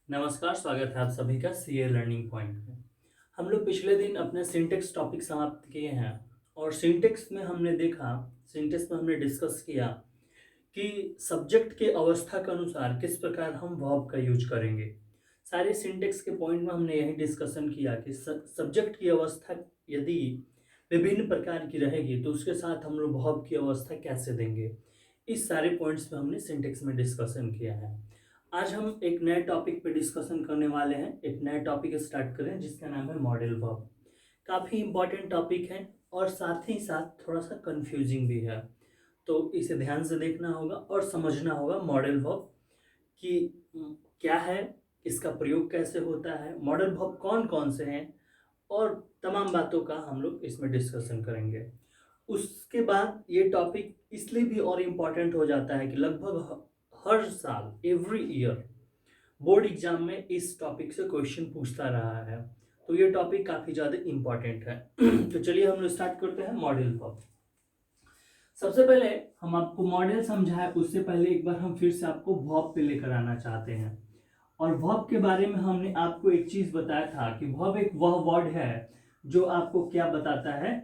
नमस्कार, स्वागत है आप सभी का सीए लर्निंग पॉइंट में। हम लोग पिछले दिन अपने सिंटेक्स टॉपिक समाप्त किए हैं और सिंटेक्स में हमने डिस्कस किया कि सब्जेक्ट के अवस्था के अनुसार किस प्रकार हम वर्ब का यूज करेंगे। सारे सिंटेक्स के पॉइंट में हमने यही डिस्कशन किया कि सब्जेक्ट की अवस्था यदि विभिन्न प्रकार की रहेगी तो उसके साथ हम लोग वर्ब की अवस्था कैसे देंगे। इस सारे पॉइंट्स पे हमने सिंटेक्स में डिस्कशन किया है। आज हम एक नए टॉपिक पे डिस्कशन करने वाले हैं। एक नया टॉपिक स्टार्ट करें जिसका नाम है मॉडल वर्ब। काफ़ी इंपॉर्टेंट टॉपिक है और साथ ही साथ थोड़ा सा कंफ्यूजिंग भी है, तो इसे ध्यान से देखना होगा और समझना होगा मॉडल वर्ब कि क्या है, इसका प्रयोग कैसे होता है, मॉडल वर्ब कौन कौन से हैं और तमाम बातों का हम लोग इसमें डिस्कशन करेंगे। उसके बाद ये टॉपिक इसलिए भी और इम्पॉर्टेंट हो जाता है कि लगभग हर साल एवरी ईयर बोर्ड एग्जाम में इस टॉपिक से क्वेश्चन पूछता रहा है, तो ये टॉपिक काफ़ी ज़्यादा इम्पॉर्टेंट है। तो चलिए हम लोग स्टार्ट करते हैं मॉडल वर्ब। सबसे पहले हम आपको मॉडल समझाए उससे पहले एक बार हम फिर से आपको वर्ब पे लेकर आना चाहते हैं। और वर्ब के बारे में हमने आपको एक चीज बताया था कि वर्ब एक वह वर्ड है जो आपको क्या बताता है,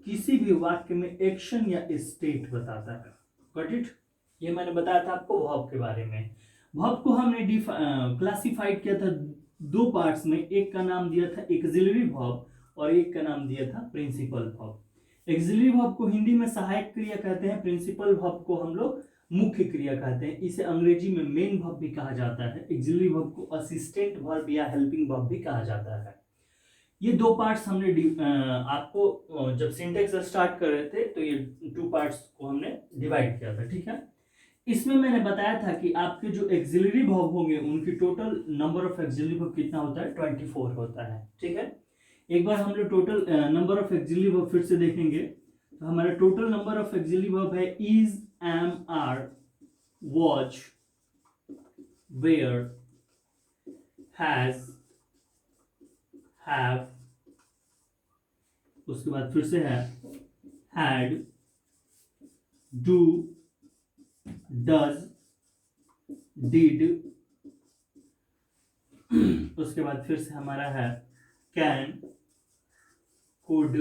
किसी भी वाक्य में एक्शन या स्टेट बताता है। Got it? ये मैंने बताया था आपको वर्ब के बारे में। वर्ब को हमने क्लासिफाइड किया था दो पार्ट्स में। एक का नाम दिया था एक्सिलरी वर्ब और एक का नाम दिया था प्रिंसिपल वर्ब। एक्सिलरी वर्ब को हिंदी में सहायक क्रिया कहते हैं, प्रिंसिपल वर्ब को हम लोग मुख्य क्रिया कहते हैं। इसे अंग्रेजी में मेन वर्ब भी कहा जाता है। एक्सिलरी वर्ब को असिस्टेंट वर्ब या हेल्पिंग वर्ब भी कहा जाता है। ये दो पार्ट्स हमने आपको जब सिंटेक्स स्टार्ट कर रहे थे तो ये टू पार्ट्स को हमने डिवाइड किया था, ठीक है। इसमें मैंने बताया था कि आपके जो एक्सिलरी वर्ब होंगे उनकी total number of auxiliary verb कितना होता है, 24 होता है, ठीक है। एक बार हम लोग total number of auxiliary verb फिर से देखेंगे तो हमारा total number of auxiliary verb है is, am, are, was, were, has, have, उसके बाद फिर से है हैड, डू, डज, डिड, उसके बाद फिर से हमारा है can, could,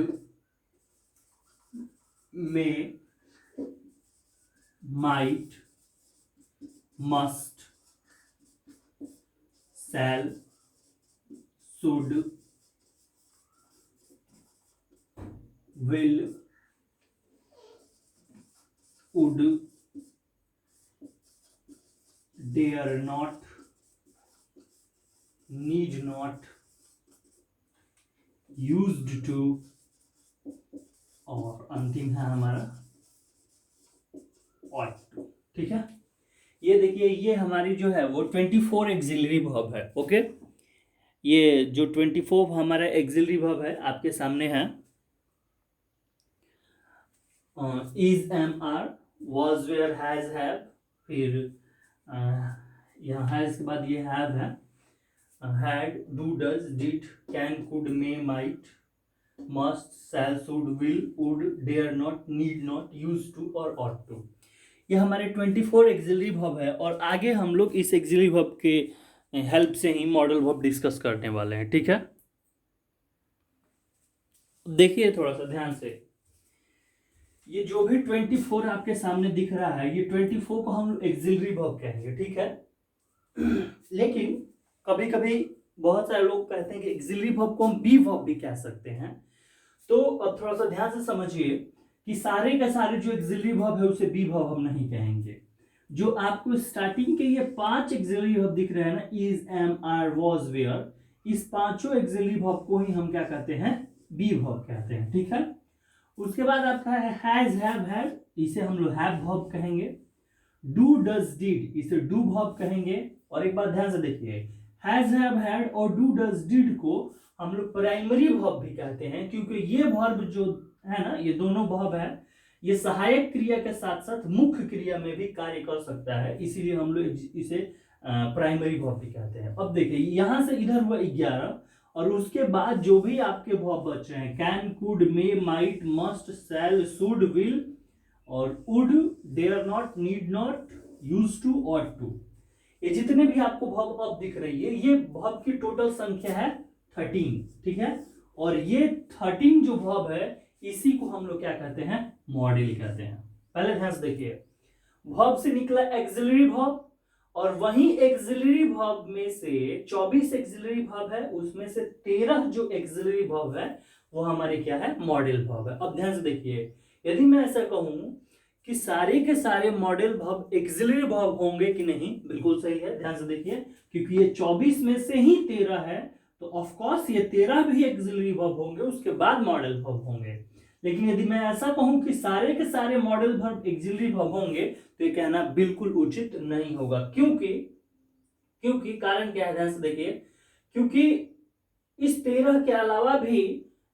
may, might, must, shall, should, will, would, dare not, need not, used to और अंतिम है हमारा ought to, ठीक है। ये देखिए, ये हमारी जो है वो 24 एक्सिलरी वर्ब है। ओके, ये जो 24 हमारा एक्सिलरी वर्ब है आपके सामने है। Is, am, are, was, were, has, have, फिर यहाँ हैज के बाद ये हैव है, had, do, does, did, can, could, may, might, must, shall, should, will, would, dare not, need not, use to और ऑट टू। ये हमारे 24 एक्सिलरी वर्ब है और आगे हम लोग इस एक्सिलरी वर्ब के हेल्प से ही मॉडल वर्ब डिस्कस करने वाले हैं, ठीक है। देखिए थोड़ा सा ध्यान से, ये जो भी 24 आपके सामने दिख रहा है ये 24 को हम एक्सिलरी वर्ब कहेंगे, ठीक है। लेकिन कभी कभी बहुत सारे लोग कहते हैं कि एक्सिलरी वर्ब को हम बी वर्ब भी कह सकते हैं। तो अब थोड़ा सा ध्यान से समझिए कि सारे के सारे जो एक्सिलरी वर्ब है उसे बी वर्ब हम नहीं कहेंगे। जो आपको स्टार्टिंग के ये 5 एक्सिलरी वर्ब दिख रहे हैं ना, is, am, are, was, were, इस पांचों एक्सिलरी वर्ब को ही हम क्या कहते हैं, बी वर्ब कहते हैं, ठीक है। उसके बाद आपका है हैज, हैव, हैड, इसे हम लोग हैव वर्ब कहेंगे। डू, डज, डिड, इसे डू वर्ब कहेंगे। और एक बात ध्यान से देखिए, हैज, हैव, हैड और डू, डज, डिड को हम लोग प्राइमरी वर्ब भी कहते हैं, क्योंकि ये वर्ब जो है ना, ये दोनों वर्ब है, ये सहायक क्रिया के साथ साथ मुख्य क्रिया में भी कार्य कर सकता है, इसीलिए हम लोग इसे प्राइमरी वर्ब भी कहते हैं। अब देखिए यहां से इधर हुआ 11 और उसके बाद जो भी आपके वर्ब बच रहे हैं, can, could, may, might, must, shall, should, will और would, dare not, need not, use to, ought to, ये जितने भी आपको वर्ब अब दिख रही है, ये वर्ब की टोटल संख्या है 13, ठीक है। और ये 13 जो वर्ब है, इसी को हम लोग क्या कहते हैं, मॉडल कहते हैं। पहले ध्यान से देखिए, वर्ब से निकला एक्सिलरी वर्ब, और वही एक्सिलरी वर्ब में से 24 एक्सिलरी वर्ब है, उसमें से 13 जो एक्सिलरी वर्ब है वो हमारे क्या है, मॉडल वर्ब है। अब ध्यान से देखिए, यदि मैं ऐसा कहूं कि सारे के सारे मॉडल वर्ब एक्सिलरी वर्ब होंगे कि नहीं, बिल्कुल सही है। ध्यान से देखिए, क्योंकि ये 24 में से ही 13 है, तो ऑफ कोर्स ये 13 भी एक्सिलरी वर्ब होंगे, उसके बाद मॉडल वर्ब होंगे। लेकिन यदि मैं ऐसा कहूं कि सारे के सारे मॉडल वर्ब एक्सिलरी वर्ब होंगे, तो ये कहना बिल्कुल उचित नहीं होगा। क्योंकि क्योंकि कारण क्या है, ध्यान से देखिए, क्योंकि इस 13 के अलावा भी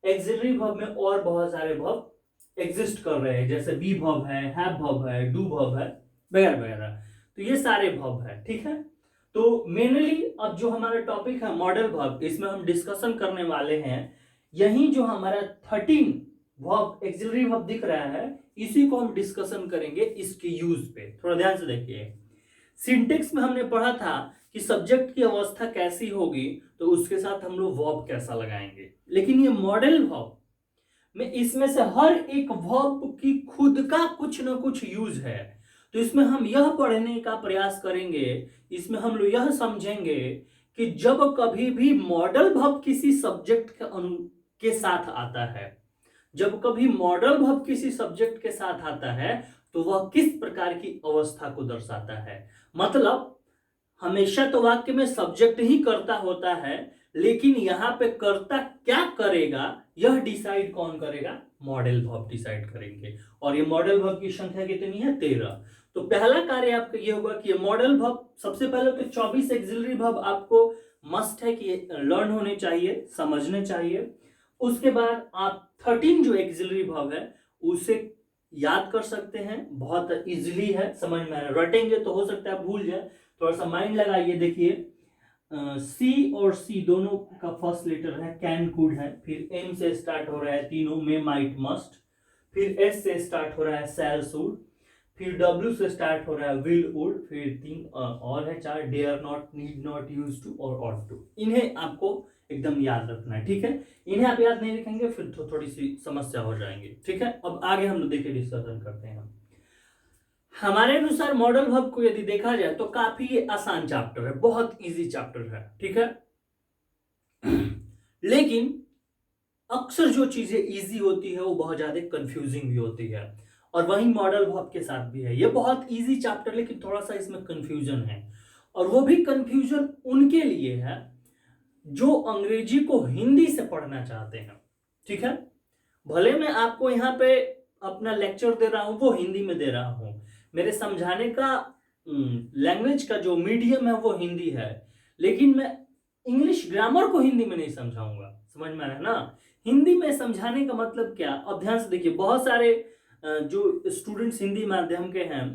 एक्सिलरी वर्ब में और बहुत सारे वर्ब एग्जिस्ट कर रहे हैं, जैसे बी वर्ब है, हैव वर्ब है, डू वर्ब है, वगैरह वगैरह। तो ये सारे वर्ब है, ठीक है। तो मेनली अब जो हमारा टॉपिक है मॉडल वर्ब, इसमें हम डिस्कशन करने वाले हैं यही जो हमारा 13 वर्ब एक्सिलरी वर्ब दिख रहा है, इसी को हम डिस्कशन करेंगे इसके यूज पे। थोड़ा ध्यान से देखिए, सिंटेक्स में हमने पढ़ा था कि सब्जेक्ट की अवस्था कैसी होगी, तो उसके साथ हम लोग वर्ब कैसा लगाएंगे। लेकिन ये मॉडल वर्ब में इसमें से हर एक वर्ब की खुद का कुछ ना कुछ यूज है। तो इसमें हम यह पढ़ने का प्रयास करेंगे, इसमें हम लोग यह समझेंगे कि जब कभी भी मॉडल वर्ब किसी सब्जेक्ट के साथ आता है, जब कभी मॉडल वर्ब किसी सब्जेक्ट के साथ आता है, तो वह किस प्रकार की अवस्था को दर्शाता है। मतलब हमेशा तो वाक्य में सब्जेक्ट ही कर्ता होता है, लेकिन यहां पे कर्ता क्या करेगा यह डिसाइड कौन करेगा, मॉडल वर्ब डिसाइड करेंगे। और ये मॉडल वर्ब की संख्या कितनी है, 13। तो पहला कार्य आपका ये होगा कि ये मॉडल वर्ब, सबसे पहले तो 24 एक्सिलरी वर्ब आपको मस्ट है कि लर्न होने चाहिए, समझने चाहिए। उसके बाद आप 13 जो एक्सिलरी वर्ब है उसे याद कर सकते हैं, बहुत इजीली है, समझ में रटेंगे तो हो सकता है भूल जाए, थोड़ा सा माइंड लगाइए। देखिए, सी और सी दोनों का फर्स्ट लेटर है, कैन कुड है, फिर एम से स्टार्ट हो रहा है तीनों में, माइट मस्ट, फिर एस से स्टार्ट हो रहा है, शैल शुड, फिर डब्ल्यू से स्टार्ट हो रहा है, विल वुड, फिर 3 और है 4, dare not, need not, use to और ऑट टू। इन्हें आपको एकदम याद रखना है, ठीक है। इन्हें आप याद नहीं रखेंगे फिर तो थोड़ी सी समस्या हो जाएंगे, ठीक है। अब आगे हम लोग देखिए डिस्कशन करते हैं। हमारे अनुसार मॉडल वर्ब को यदि देखा जाए तो काफी आसान चैप्टर है, बहुत इजी चैप्टर है, ठीक है। लेकिन अक्सर जो चीजें इजी होती है वो बहुत ज्यादा कंफ्यूजिंग भी होती है, और वही मॉडल वर्ब के साथ भी है। ये बहुत इजी चैप्टर, लेकिन थोड़ा सा इसमें कंफ्यूजन है, और वो भी कंफ्यूजन उनके लिए है जो अंग्रेजी को हिंदी से पढ़ना चाहते हैं, ठीक है। भले मैं आपको यहाँ पे अपना लेक्चर दे रहा हूं वो हिंदी में दे रहा हूं, मेरे समझाने का लैंग्वेज का जो मीडियम है वो हिंदी है, लेकिन मैं इंग्लिश ग्रामर को हिंदी में नहीं समझाऊंगा, समझ में आ रहा है ना। हिंदी में समझाने का मतलब क्या, अब ध्यान से देखिए, बहुत सारे जो स्टूडेंट्स हिंदी माध्यम के हैं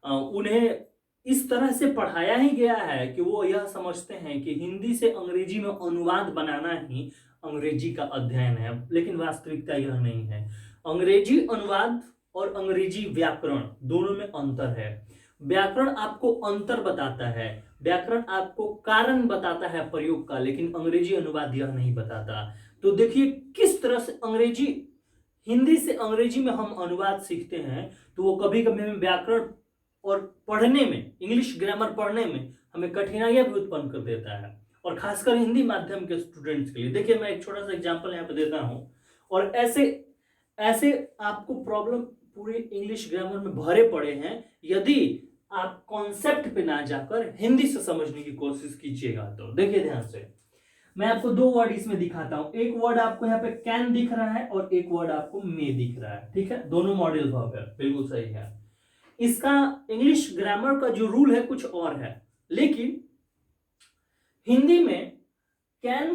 उन्हें इस तरह से पढ़ाया ही गया है कि वो यह समझते हैं कि हिंदी से अंग्रेजी में अनुवाद बनाना ही अंग्रेजी का अध्ययन है, लेकिन वास्तविकता यह नहीं है। अंग्रेजी अनुवाद और अंग्रेजी व्याकरण दोनों में अंतर है। व्याकरण आपको अंतर बताता है, व्याकरण आपको कारण बताता है प्रयोग का, लेकिन अंग्रेजी अनुवाद यह नहीं बताता। तो देखिए किस तरह से अंग्रेजी, हिंदी से अंग्रेजी में हम अनुवाद सीखते हैं, तो वो कभी कभी हमें व्याकरण और पढ़ने में, इंग्लिश ग्रामर पढ़ने में हमें कठिनाइयां भी उत्पन्न कर देता है, और खासकर हिंदी माध्यम के स्टूडेंट्स के लिए। देखिए मैं एक छोटा सा एग्जांपल यहाँ पे देता हूँ, और ऐसे ऐसे आपको प्रॉब्लम पूरे इंग्लिश ग्रामर में भरे पड़े हैं, यदि आप कॉन्सेप्ट पे ना जाकर हिंदी से समझने की कोशिश कीजिएगा। तो देखिए ध्यान से, मैं आपको दो वर्ड इसमें दिखाता हूं। एक वर्ड आपको यहाँ पे कैन दिख रहा है और एक वर्ड आपको मे दिख रहा है, ठीक है। दोनों मॉडल वर्ब है, बिल्कुल सही है। इसका इंग्लिश ग्रामर का जो रूल है कुछ और है, लेकिन हिंदी में कैन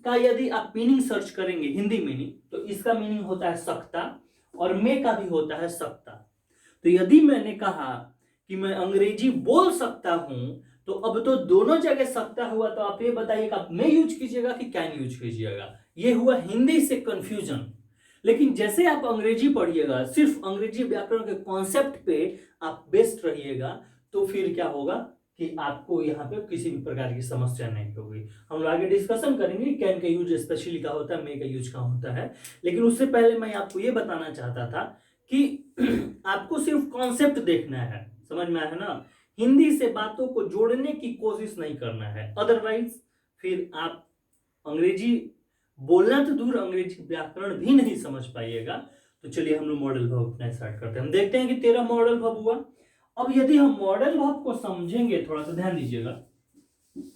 का यदि आप मीनिंग सर्च करेंगे, हिंदी मीनिंग, तो इसका मीनिंग होता है सकता, और मे का भी होता है सकता। तो यदि मैंने कहा कि मैं अंग्रेजी बोल सकता हूं, तो अब तो दोनों जगह सकता हुआ, तो आप ये बताइए आप मे यूज कीजिएगा कि कैन यूज कीजिएगा। ये हुआ हिंदी से कंफ्यूजन। लेकिन जैसे आप अंग्रेजी पढ़िएगा, सिर्फ अंग्रेजी व्याकरण के कॉन्सेप्ट पे आप बेस्ड रहिएगा, तो फिर क्या होगा कि आपको यहाँ पे किसी भी प्रकार की समस्या नहीं होगी। हम लोग आगे डिस्कशन करेंगे कैन का यूज स्पेशली का होता है, मे का यूज का होता है, लेकिन उससे पहले मैं आपको ये बताना चाहता था कि आपको सिर्फ कॉन्सेप्ट देखना है, समझ में आया है ना, हिंदी से बातों को जोड़ने की कोशिश नहीं करना है, अदरवाइज फिर आप अंग्रेजी बोलना तो दूर अंग्रेजी व्याकरण भी नहीं समझ पाइएगा। तो चलिए हम लोग मॉडल वर्ब अपना स्टार्ट करते हैं। हम देखते हैं कि 13 मॉडल वर्ब हुआ। अब यदि हम मॉडल वर्ब को समझेंगे, थोड़ा सा ध्यान दीजिएगा,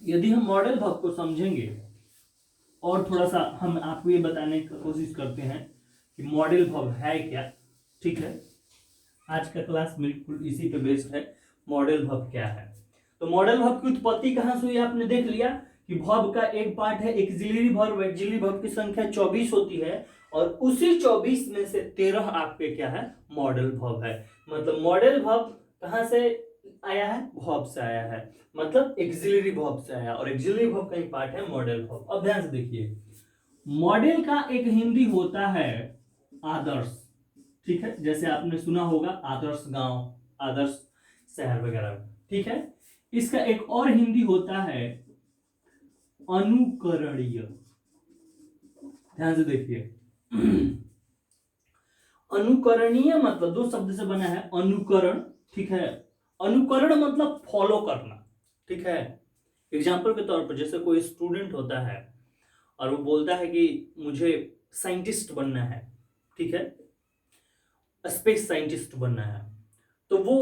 यदि हम मॉडल वर्ब को समझेंगे और थोड़ा सा हम आपको ये बताने की कोशिश करते हैं कि मॉडल वर्ब है क्या, ठीक है। आज का क्लास बिल्कुल इसी पे बेस्ड है, मॉडल वर्ब क्या है। तो मॉडल वर्ब की उत्पत्ति कहां से हुई आपने देख लिया कि वर्ब का एक पार्ट है एक्सिलरी वर्ब। एक्सिलरी वर्ब की संख्या 24 होती है और उसी 24 में से 13 आपके क्या है, मॉडल वर्ब है। मतलब मॉडल वर्ब कहां से आया है, वर्ब से आया है, मतलब एक्सिलरी वर्ब से आया, और एक्सिलरी वर्ब का एक पार्ट है मॉडल वर्ब। अब ध्यान से देखिए, मॉडल का एक हिंदी होता है आदर्श, ठीक है, जैसे आपने सुना होगा आदर्श गांव, आदर्श शहर वगैरह, ठीक है। इसका एक और हिंदी होता है अनुकरणीय। ध्यान से देखिए, अनुकरणीय मतलब दो शब्द से बना है, अनुकरण, ठीक है, अनुकरण मतलब फॉलो करना, ठीक है। एग्जाम्पल के तौर पर जैसे कोई स्टूडेंट होता है और वो बोलता है कि मुझे साइंटिस्ट बनना है, ठीक है, स्पेस साइंटिस्ट बनना है, तो वो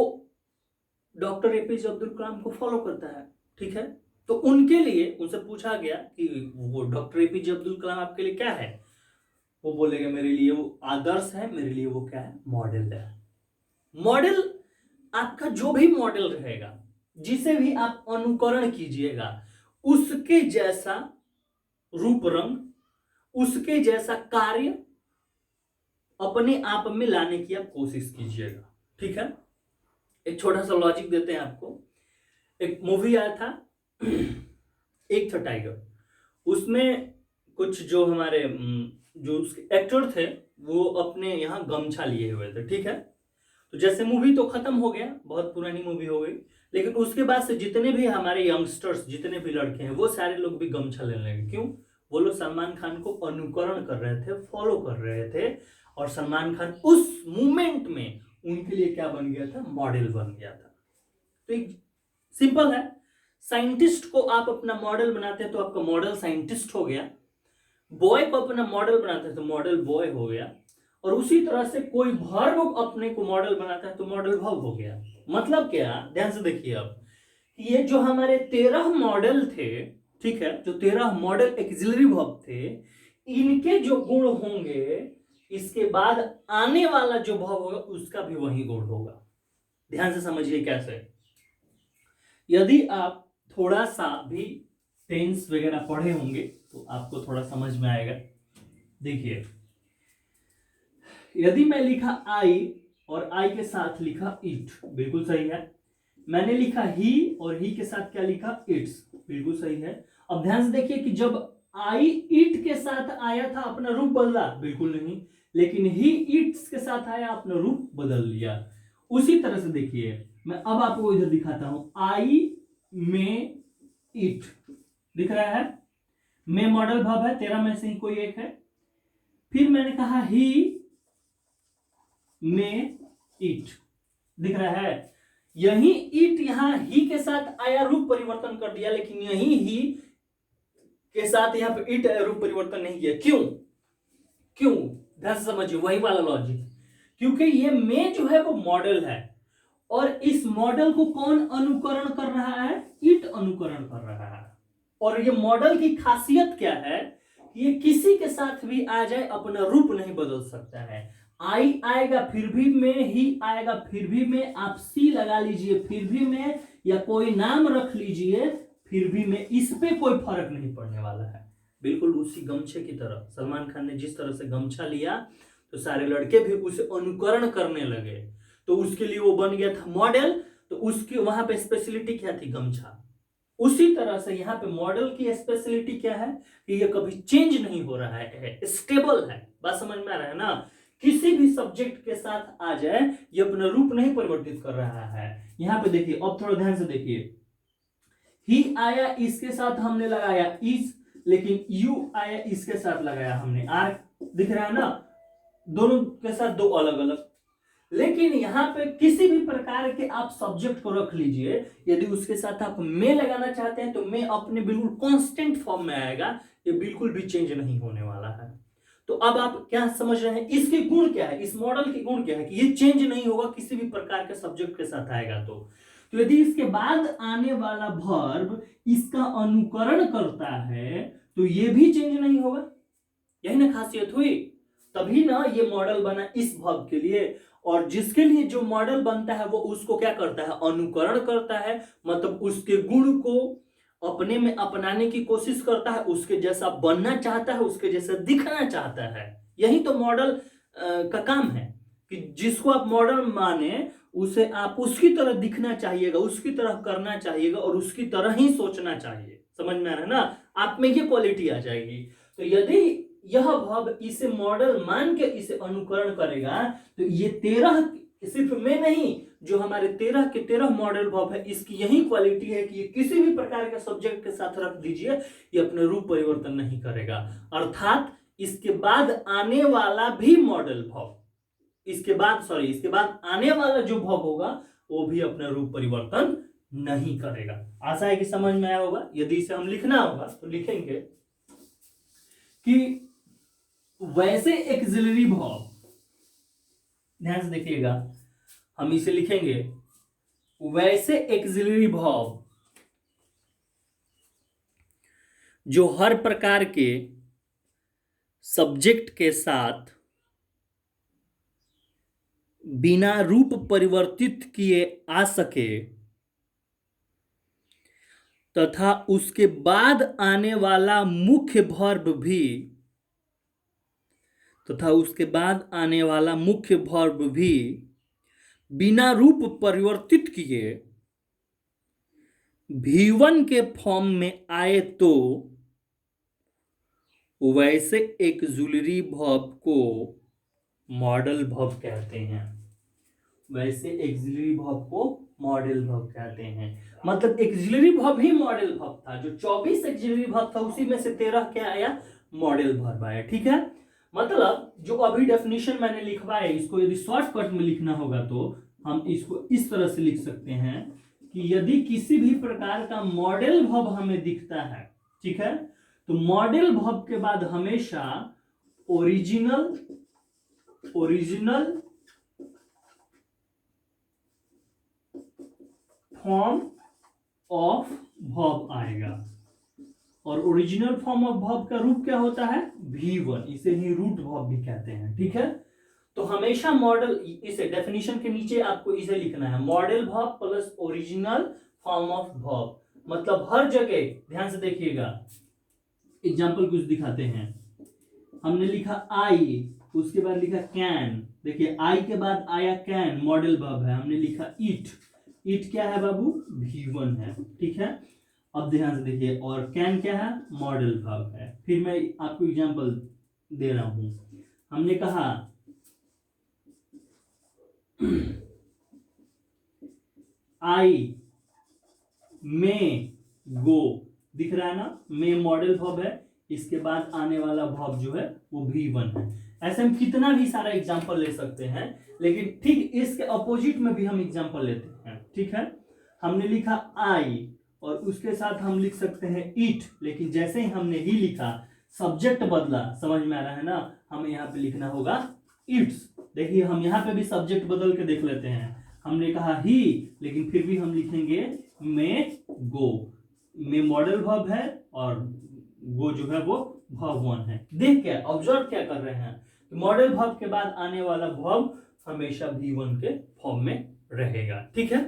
डॉक्टर एपीजे अब्दुल कलाम को फॉलो करता है, ठीक है। तो उनके लिए उनसे पूछा गया कि वो डॉक्टर एपीजे अब्दुल कलाम आपके लिए क्या है, वो बोलेगा मेरे लिए वो आदर्श है, मेरे लिए वो क्या है, मॉडल है। मॉडल आपका जो भी मॉडल रहेगा, जिसे भी आप अनुकरण कीजिएगा, उसके जैसा रूप रंग, उसके जैसा कार्य अपने आप में लाने की आप कोशिश कीजिएगा, ठीक है। एक छोटा सा लॉजिक देते हैं आपको। एक मूवी आया था एक था टाइगर, उसमें कुछ जो हमारे जो उसके एक्टर थे वो अपने यहाँ गमछा लिए हुए थे, ठीक है। तो जैसे मूवी तो खत्म हो गया, बहुत पुरानी मूवी हो गई, लेकिन उसके बाद से जितने भी हमारे यंगस्टर्स, जितने भी लड़के हैं, वो सारे लोग भी गमछा लेने लगे। क्यों? वो लोग सलमान खान को अनुकरण कर रहे थे, फॉलो कर रहे थे, और सलमान खान उस मूवमेंट में उनके लिए क्या बन गया था, मॉडल बन गया था। तो एक सिंपल है, साइंटिस्ट को आप अपना मॉडल बनाते हैं तो आपका मॉडल साइंटिस्ट हो गया, बॉय को अपना मॉडल बनाते हैं तो मॉडल बॉय हो गया, और उसी तरह से कोई वर्ब अपने को मॉडल बनाता है तो मॉडल वर्ब हो गया। मतलब क्या, ध्यान से देखिए, अब ये जो हमारे 13 मॉडल थे, ठीक है, जो 13 मॉडल एक्सिलरी वर्ब थे, इनके जो गुण होंगे, इसके बाद आने वाला जो वर्ब होगा उसका भी वही गुण होगा। ध्यान से समझिए कैसे। यदि आप थोड़ा सा भी टेंस वगैरह पढ़े होंगे तो आपको थोड़ा समझ में आएगा। देखिए, यदि मैं लिखा आई और आई के साथ लिखा इट, बिल्कुल सही है। मैंने लिखा ही और ही के साथ क्या लिखा, इट्स, बिल्कुल सही है। अब ध्यान से देखिए कि जब आई इट के साथ आया था अपना रूप बदला, बिल्कुल नहीं, लेकिन ही इट्स के साथ आया अपना रूप बदल लिया। उसी तरह से देखिए, मैं अब आपको इधर दिखाता हूं, आई में इट दिख रहा है, में मॉडल वर्ब है, 13 में से ही कोई एक है। फिर मैंने कहा ही में इट, दिख रहा है, यही इट यहां ही के साथ आया, रूप परिवर्तन कर दिया, लेकिन यही ही के साथ यहां पे इट रूप परिवर्तन नहीं किया। क्यों? क्यों? ध्यान से समझिए, वही वाला लॉजिक, क्योंकि ये में जो है वो मॉडल है, और इस मॉडल को कौन अनुकरण कर रहा है, इट अनुकरण कर रहा है। और ये मॉडल की खासियत क्या है, ये किसी के साथ भी आ जाए अपना रूप नहीं बदल सकता है। आई आएगा फिर भी में, ही आएगा फिर भी में, आप सी लगा लीजिए फिर भी में, या कोई नाम रख लीजिए फिर भी में, इस पे कोई फर्क नहीं पड़ने वाला है। बिल्कुल उसी गमछे की तरह, सलमान खान ने जिस तरह से गमछा लिया तो सारे लड़के भी उसे अनुकरण करने लगे, तो उसके लिए वो बन गया था मॉडल। तो उसकी वहां पे स्पेशलिटी क्या थी, गमछा। उसी तरह से यहाँ पे मॉडल की स्पेशलिटी क्या है कि ये कभी चेंज नहीं हो रहा है, स्टेबल है। बात समझ में आ रहा है ना, किसी भी सब्जेक्ट के साथ आ जाए ये अपना रूप नहीं परिवर्तित कर रहा है। यहाँ पे देखिए, अब थोड़ा ध्यान से देखिए, ही आया, इसके साथ हमने लगाया इस, लेकिन यू आया, इसके साथ लगाया हमने आर। दिख रहा है ना, दोनों के साथ दो अलग अलग। लेकिन यहां पे किसी भी प्रकार के आप सब्जेक्ट को रख लीजिए, यदि उसके साथ आप मे लगाना चाहते हैं तो मे अपने बिल्कुल कांस्टेंट फॉर्म में आएगा, ये बिल्कुल भी चेंज नहीं होने वाला है। तो अब आप क्या समझ रहे हैं, इसके गुण क्या है, इस मॉडल के गुण क्या है कि ये चेंज नहीं होगा किसी भी प्रकार के सब्जेक्ट के साथ आएगा। तो यदि इसके बाद आने वाला वर्ब इसका अनुकरण करता है तो ये भी चेंज नहीं होगा। यही ना खासियत हुई, तभी ना ये मॉडल बना इस वर्ब के लिए। और जिसके लिए जो मॉडल बनता है वो उसको क्या करता है, अनुकरण करता है, मतलब उसके गुण को अपने में अपनाने की कोशिश करता है, उसके जैसा बनना चाहता है, उसके जैसा दिखना चाहता है। यही तो मॉडल का काम है कि जिसको आप मॉडल माने उसे आप उसकी तरह दिखना चाहिएगा, उसकी तरह करना चाहिएगा और उसकी तरह ही सोचना चाहिए। समझ में आ रहा है ना, आप में ये क्वालिटी आ जाएगी। तो यदि यह भाव इसे मॉडल मान के इसे अनुकरण करेगा तो ये 13 सिर्फ में नहीं, जो हमारे 13 के 13 मॉडल भाव है, इसकी यही क्वालिटी है कि ये किसी भी प्रकार के सब्जेक्ट के साथ रख दीजिए, ये अपने रूप परिवर्तन नहीं करेगा। अर्थात इसके बाद आने वाला भी मॉडल भाव, इसके बाद आने वाला जो भाव होगा वो भी अपना रूप परिवर्तन नहीं करेगा। आशा है कि समझ में आया होगा। यदि इसे हम लिखना होगा तो लिखेंगे कि वैसे एक्सिलरी वर्ब, ध्यान से देखिएगा, हम इसे लिखेंगे वैसे एक्सिलरी वर्ब जो हर प्रकार के सब्जेक्ट के साथ बिना रूप परिवर्तित किए आ सके तथा उसके बाद आने वाला मुख्य वर्ब भी बिना रूप परिवर्तित किए V1 के फॉर्म में आए तो वैसे एक्सिलरी वर्ब को मॉडल वर्ब कहते हैं। वैसे एक्सिलरी वर्ब को मॉडल वर्ब कहते हैं। मतलब एक्सिलरी वर्ब ही मॉडल वर्ब था, जो 24 एक्सिलरी वर्ब था उसी में से 13 क्या आया, मॉडल वर्ब आया। ठीक है, मतलब जो अभी डेफिनेशन मैंने लिखवाया, इसको यदि शॉर्टकट में लिखना होगा तो हम इसको इस तरह से लिख सकते हैं कि यदि किसी भी प्रकार का मॉडल वर्ब हमें दिखता है, ठीक है, तो मॉडल वर्ब के बाद हमेशा ओरिजिनल फॉर्म ऑफ वर्ब आएगा। और ओरिजिनल फॉर्म ऑफ वर्ब का रूप क्या होता है, V1, इसे ही रूट वर्ब भी कहते हैं। ठीक है, तो हमेशा मॉडल, इसे डेफिनेशन के नीचे आपको इसे लिखना है, modal verb plus original form of verb. मतलब हर जगह ध्यान से देखिएगा, एग्जांपल कुछ दिखाते हैं। हमने लिखा आई, उसके बाद लिखा कैन, देखिए आई के बाद आया कैन, मॉडल वर्ब है। हमने लिखा ईट, ईट क्या है बाबू, V1 है। ठीक है, अब ध्यान से देखिए, और कैन क्या है, मॉडल वर्ब है। फिर मैं आपको एग्जांपल दे रहा हूं। हमने कहा आई मे गो, दिख रहा है ना, मे मॉडल वर्ब है, इसके बाद आने वाला वर्ब जो है वो V1 है। ऐसे हम कितना भी सारा एग्जांपल ले सकते हैं, लेकिन ठीक इसके अपोजिट में भी हम एग्जांपल लेते हैं। ठीक है, हमने लिखा आई और उसके साथ हम लिख सकते हैं ईट, लेकिन जैसे ही हमने ही लिखा सब्जेक्ट बदला, समझ में आ रहा है ना, हमें यहाँ पे लिखना होगा ईट्स। देखिए हम यहाँ पे भी सब्जेक्ट बदल के देख लेते हैं। हमने कहा ही, लेकिन फिर भी हम लिखेंगे मे गो। मे मॉडल वर्ब है और गो जो है वो वर्ब 1 है। देख क्या ऑब्जर्व क्या कर रहे हैं, मॉडल वर्ब के बाद आने वाला वर्ब हमेशा V1 के फॉर्म में रहेगा। ठीक है,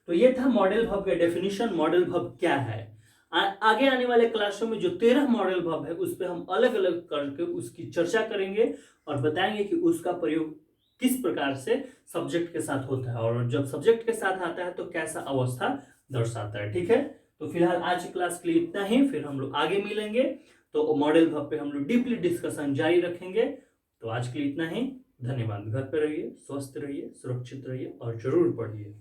तो ये था मॉडल वर्ब का डेफिनेशन, मॉडल वर्ब क्या है। आगे आने वाले क्लासों में जो 13 मॉडल वर्ब है उस पर हम अलग अलग करके उसकी चर्चा करेंगे और बताएंगे कि उसका प्रयोग किस प्रकार से सब्जेक्ट के साथ होता है, और जब सब्जेक्ट के साथ आता है तो कैसा अवस्था दर्शाता है। ठीक है, तो फिलहाल आज की क्लास के लिए इतना ही, फिर हम लोग आगे मिलेंगे तो मॉडल वर्ब पे हम लोग डीपली डिस्कशन जारी रखेंगे। तो आज के लिए इतना ही, धन्यवाद। घर पे रहिए, स्वस्थ रहिए, सुरक्षित रहिए और जरूर पढ़िए।